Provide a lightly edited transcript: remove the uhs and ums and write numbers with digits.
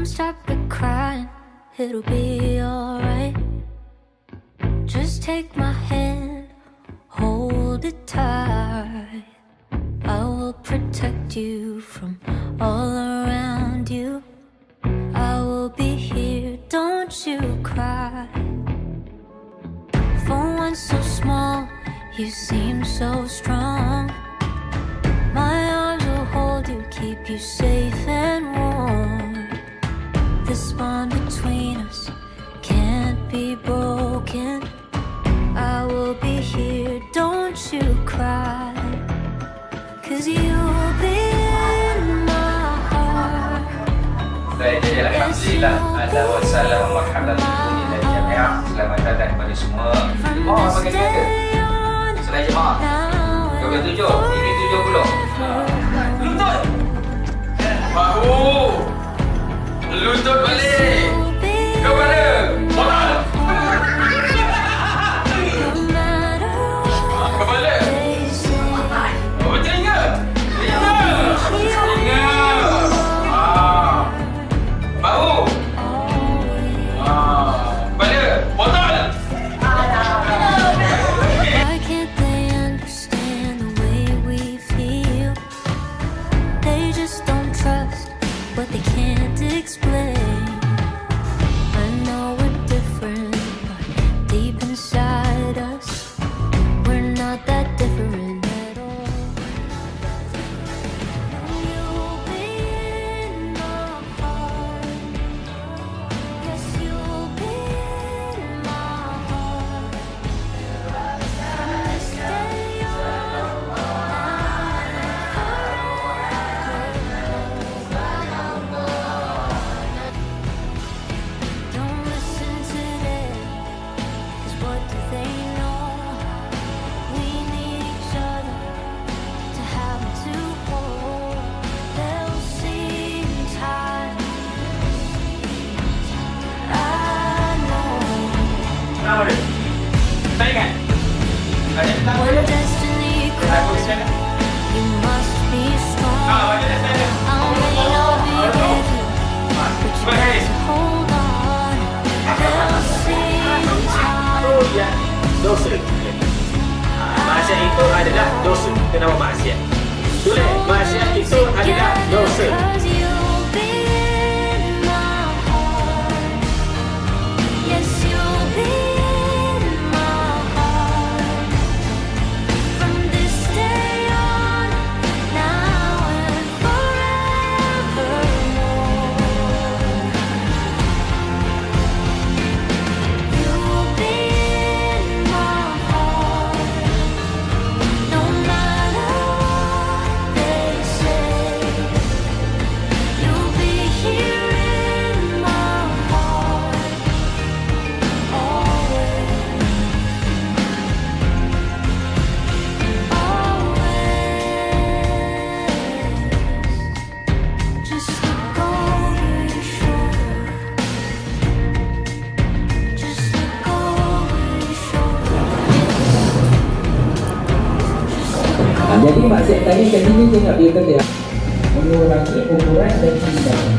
Don't stop the crying, it'll be alright. Just take my hand, hold it tight. I will protect you from all around you. I will be here, don't you cry. For one so small, you seem so strong. My arms will hold you, keep you safe and warm. This bond between us can't be broken. I will be here, don't you cry. 'Cause you'll be in my heart. Baik, jadi alhamdulillah. Ahlan wa sahlan wa marhaban bikum ila jami'ah. Selamat datang kepada semua. Oh, bagi jaga. Selain jemaah. 27, ini 70. Lutut. Bahu. Lutut balik. Ke mana? Bola. Kepala. Oh, telinga. Telinga. Bahu. Kepala. Botol. Why can't they understand the way we feel? They just don't trust what they can't explain. I know we're different, but deep inside us, we're not that different at all. You'll be in my heart. Yes, you'll be in my heart. From this day on, don't listen to them, 'cause what do they know? We need each other to have and to hold. They'll see in time. I know Kenapa dia? Tak ingat? Ada tak when boleh? destiny Tak boleh calls, sana. you must be strong. Macam dah sana. I may not be with you, but you got to hold on. They'll see in time. Ya, dosa. Maksiat itu adalah dosa. Kenapa maksiat? Boleh, maksiat itu adalah dosa. 'Cause you'll be in my heart. Yes, you'll be in my heart. From this day on, now and forevermore. You'll be in my heart. No matter what they say, you'll be here in my heart always. Always. Just look over your shoulder. Just look over your shoulder. Jadi maksud tadi kami ni tengok dia kata mengurangi ukuran dan tindakan.